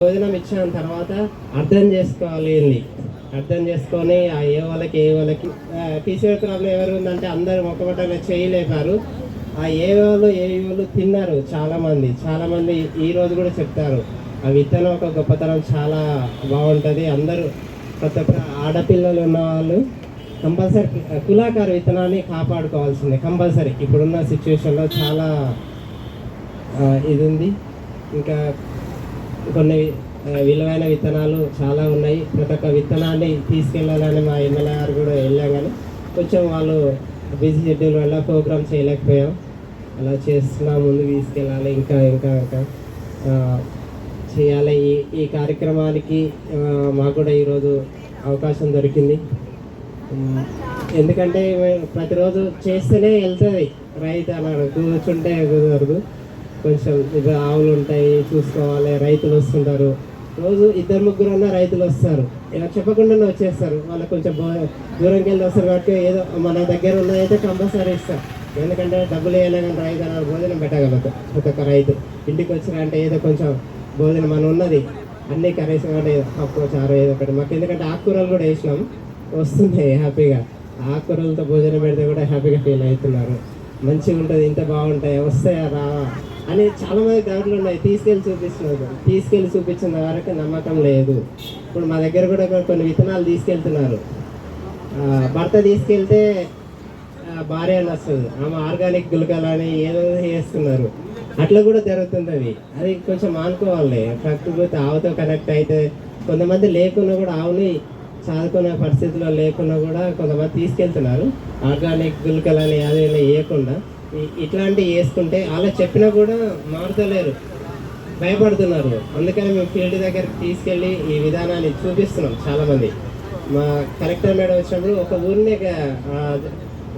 భోజనం ఇచ్చిన తర్వాత అర్థం చేసుకోవాలి, అర్థం చేసుకొని ఏ వాళ్ళకి పీసీఓ ప్రాబ్లం ఎవరు ఉందంటే అందరూ మొక్కబట్టగా చేయలేపారు. ఏ వాళ్ళు తిన్నారు చాలామంది ఈ రోజు కూడా చెప్తారు ఆ విత్తనం ఒక గొప్పతనం చాలా బాగుంటుంది. అందరూ ప్రతి ఒక్క ఆడపిల్లలు ఉన్న వాళ్ళు కంపల్సరీ కులాకార విత్తనాన్ని కాపాడుకోవాల్సిందే కంపల్సరీ. ఇప్పుడున్న సిచ్యువేషన్లో చాలా ఇది ఉంది. ఇంకా కొన్ని విలువైన విత్తనాలు చాలా ఉన్నాయి. ప్రతి ఒక్క విత్తనాన్ని తీసుకెళ్ళాలని మా ఎమ్మెల్యే గారు కూడా వెళ్ళాం, కానీ కొంచెం వాళ్ళు బిజీ షెడ్యూల్ వల్ల ప్రోగ్రామ్ చేయలేకపోయాం. అలా చేస్తున్నా ముందుకు తీసుకెళ్ళాలి, ఇంకా చేయాలి. ఈ కార్యక్రమానికి మాకు కూడా ఈరోజు అవకాశం దొరికింది. ఎందుకంటే ప్రతిరోజు చేస్తేనే వెళ్తుంది, రైతు అన్నాడు కూర్చుంటే కుదరదు. కొంచెం ఇప్పుడు ఆవులు ఉంటాయి చూసుకోవాలి, రైతులు వస్తుంటారు. రోజు 2-3 రైతులు వస్తారు, ఇలా చెప్పకుండానే వచ్చేస్తారు. వాళ్ళకి కొంచెం దూరంకి వెళ్ళి వస్తారు కాబట్టి ఏదో మన దగ్గర ఉన్నదైతే కంపల్సరీ ఇస్తారు. ఎందుకంటే డబ్బులు వేయలే కానీ రైతు అన్న భోజనం పెట్టగలుగుతాం. ప్రతి ఒక్క రైతు ఇంటికి వచ్చినంటే ఏదో కొంచెం భోజనం మనం ఉన్నది అన్నీ కర్రీస్ అంటే పప్పు చారు ఏదో ఒకటి మాకు. ఎందుకంటే ఆకుకూరలు కూడా వేసినాం, వస్తున్నాయి హ్యాపీగా. ఆకుకూరలతో భోజనం పెడితే కూడా హ్యాపీగా ఫీల్ అవుతున్నారు. మంచిగా ఉంటుంది, ఇంత బాగుంటాయి, వస్తాయా రావా అని చాలామంది డౌట్లు ఉన్నాయి. తీసుకెళ్ళి చూపించిన వరకు నమ్మకం లేదు. ఇప్పుడు మా దగ్గర కూడా కొన్ని విత్తనాలు తీసుకెళ్తున్నారు. భర్త తీసుకెళ్తే భార్య అని వస్తుంది, ఆమె ఆర్గానిక్ గులకలని ఏదో చేస్తున్నారు. అట్లా కూడా జరుగుతుంది. అది కొంచెం మానుకోవాలి. ప్రకృతి ఆవుతో కనెక్ట్ అయితే కొంతమంది లేకున్నా కూడా ఆవుని చదువుకునే పరిస్థితిలో లేకున్నా కూడా కొంతమంది తీసుకెళ్తున్నారు. ఆర్గానిక్ గులకలని అది వేయకుండా ఇట్లాంటివి వేసుకుంటే అలా చెప్పినా కూడా మారుతలేరు, భయపడుతున్నారు. అందుకని మేము ఫీల్డ్ దగ్గరికి తీసుకెళ్ళి ఈ విధానాన్ని చూపిస్తున్నాం. చాలామంది మా కలెక్టర్ మేడం వచ్చినప్పుడు ఒక ఊరినే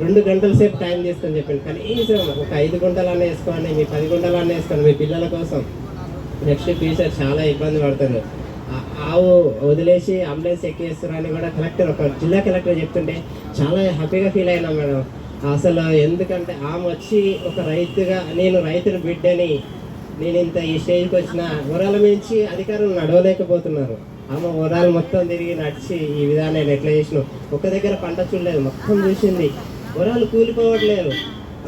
2 గంటల సేపు టైం తీసుకొని చెప్పండి, కనీసం ఒక 5 గుంటలన్నా వేసుకోండి, మీ 10 గుంటలన్నా వేసుకోండి మీ పిల్లల కోసం. నెక్స్ట్ ఫ్యూచర్ చాలా ఇబ్బంది పడతారు. ఆవు వదిలేసి అంబులెన్స్ ఎక్కేస్తారని కూడా ఒక జిల్లా కలెక్టర్ చెప్తుంటే చాలా హ్యాపీగా ఫీల్ అయినా మేడం. అసలు ఎందుకంటే ఆమె వచ్చి ఒక రైతుగా, నేను రైతుల బిడ్డని, నేను ఇంత ఈ స్టేజ్కి వచ్చిన వరాల మించి అధికారులు నడవలేకపోతున్నారు. ఆమె వరాలు మొత్తం తిరిగి నడిచి ఈ విధానాన్ని ఎట్లా చేసినావు, ఒక దగ్గర పంట చూడలేదు, మొత్తం చూసింది. వరాలు కూలిపోవట్లేదు.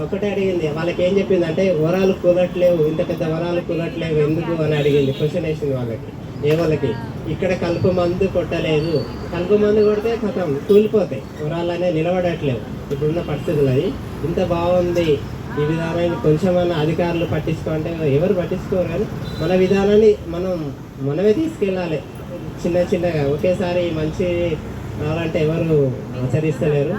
ఒకటే అడిగింది, వాళ్ళకి ఏం చెప్పింది అంటే వరాలు కూలట్లేవు, ఇంత పెద్ద వరాలు కూలట్లేవు ఎందుకు అని అడిగింది. క్వశ్చన్ వేసింది వాళ్ళకి. ఇక్కడ కలుపు మందు కొట్టలేదు, కలుపు మందు కొడితే కథం కూలిపోతాయి, వరాలనే నిలబడట్లేవు. ఇప్పుడున్న పరిస్థితులు అది ఇంత బాగుంది. ఈ విధానాన్ని కొంచెమన్నా అధికారులు పట్టించుకుంటే ఎవరు పట్టించుకోరు, కానీ మన విధానాన్ని మనమే తీసుకెళ్ళాలి. చిన్నగా ఒకేసారి మంచి రావాలంటే ఎవరు ఆచరిస్తలేరు.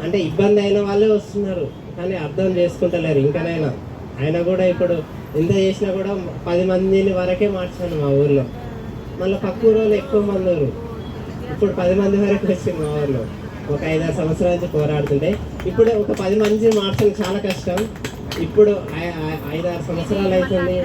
అంటే ఇబ్బంది అయిన వాళ్ళే వస్తున్నారు, కానీ అర్థం చేసుకుంటలేరు. ఇంకనైనా ఆయన కూడా ఇప్పుడు ఎంత చేసినా కూడా 10 మందిని వరకే మార్చాను మా ఊర్లో. మళ్ళీ పక్క ఊళ్ళో ఎక్కువ మంది ఊరు, ఇప్పుడు 10 మంది వరకు వచ్చింది మా ఊర్లో. ఒక 5-6 సంవత్సరాల నుంచి పోరాడుతుంటే ఇప్పుడు ఒక 10 మందిని మార్చడం చాలా కష్టం. ఇప్పుడు 5-6 సంవత్సరాలు అవుతుంది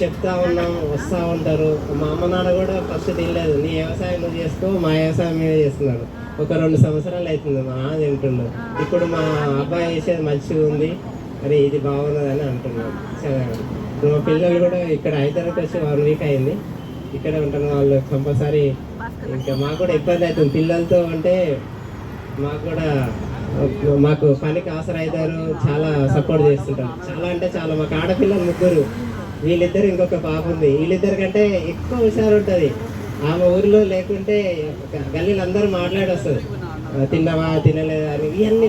చెప్తా ఉన్నాం, వస్తూ ఉంటారు. మా అమ్మ నాన్న కూడా ఫస్ట్ తెలియలేదు, నీ వ్యవసాయం నువ్వు చేసుకో, మా వ్యవసాయం మీద చేస్తున్నాడు. ఒక 2 సంవత్సరాలు అవుతుంది మా నాన్న తింటున్నాడు. ఇప్పుడు మా అబ్బాయి చేసేది మంచిగా ఉంది, మరి ఇది బాగున్నదని అంటున్నాడు. ఇప్పుడు మా పిల్లలు కూడా ఇక్కడ హైదరాబాద్కి వచ్చి 1 వీక్ అయింది, ఇక్కడే ఉంటున్న వాళ్ళు. కంపల్సరీ ఇంకా మాకు కూడా ఇబ్బంది అవుతుంది పిల్లలతో. అంటే మాకు పనికి అవసరం అవుతారు, చాలా సపోర్ట్ చేస్తుంటారు. చాలా అంటే చాలా. మాకు ఆడపిల్లలు 3, వీళ్ళిద్దరు ఇంకొక పాప ఉంది. వీళ్ళిద్దరి కంటే ఎక్కువ హుషారు ఉంటుంది. ఆమె ఊరిలో లేకుంటే గల్లీలు అందరూ మాట్లాడొస్తుంది, తిన్నావా తినలేదా అని. ఇవన్నీ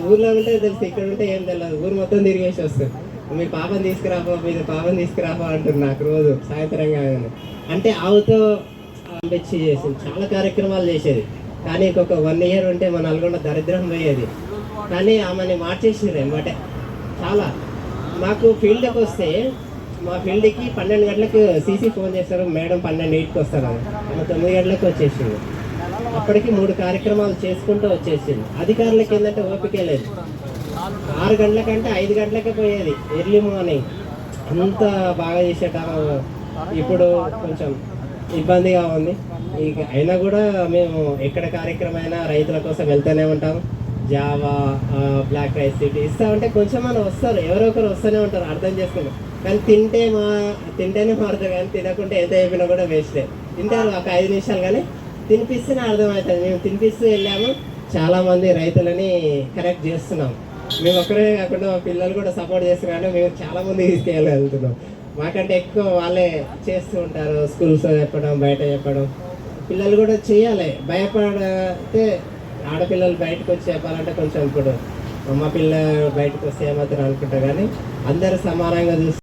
ఊర్లో ఉంటే తెలుసు, ఇక్కడ ఉంటే ఏం తెలియదు. ఊరు మొత్తం తిరిగేసి వస్తుంది. మీ పాపని తీసుకురాపో అంటుంది నాకు రోజు సాయంత్రం కాగానే. అంటే ఆవుతో పంపించి చేసింది, చాలా కార్యక్రమాలు చేసేది. కానీ ఇంకొక 1 ఇయర్ ఉంటే మన నల్గొండ దరిద్రం పోయేది. కానీ ఆమెని మార్చేసారు ఏమంటే చాలా. మాకు ఫీల్డ్కి వస్తే మా ఫీల్డ్కి 12 గంటలకు సీసీ ఫోన్ చేస్తారు, మేడం 12:08కి వస్తారు. ఆమె 9 గంటలకు వచ్చేసింది. అప్పటికి 3 కార్యక్రమాలు చేసుకుంటూ వచ్చేసింది. అధికారులకు ఏంటంటే ఓపికే లేదు. 6 గంటలకంటే 5 గంటలకే పోయేది, ఎర్లీ మార్నింగ్. అంత బాగా చేసేట. ఇప్పుడు కొంచెం ఇబ్బందిగా ఉంది. అయినా కూడా మేము ఎక్కడ కార్యక్రమం అయినా రైతుల కోసం వెళ్తూనే ఉంటాం. జావా, బ్లాక్ రైస్ ఇటు ఇస్తా ఉంటే కొంచెం మనం వస్తారు, ఎవరో ఒకరు వస్తూనే ఉంటారు, అర్థం చేసుకున్నాం. కానీ తింటేనే మారుతారు, కానీ తినకుంటే ఎంత అయిపోయినా కూడా వేస్టే. తింటారు ఒక 5 నిమిషాలు, కానీ తినిపిస్తేనే అర్థమవుతుంది. మేము తినిపిస్తూ వెళ్ళాము, చాలామంది రైతులని కరెక్ట్ చేస్తున్నాం. మేము ఒక్కరే కాకుండా మా పిల్లలు కూడా సపోర్ట్ చేస్తున్నారు, మేము చాలామంది తీసుకెళ్ళగలుగుతున్నాం. మాకంటే ఎక్కువ వాళ్ళే చేస్తూ ఉంటారు, స్కూల్స్లో చెప్పడం, బయట చెప్పడం. పిల్లలు కూడా చేయాలి, భయపడితే ఆడపిల్లలు బయటకు వచ్చి చెప్పాలంటే కొంచెం ఇప్పుడు మా పిల్ల బయటకు వస్తే ఏమవుతారు అనుకుంటా, కానీ అందరూ సమానంగా చూసి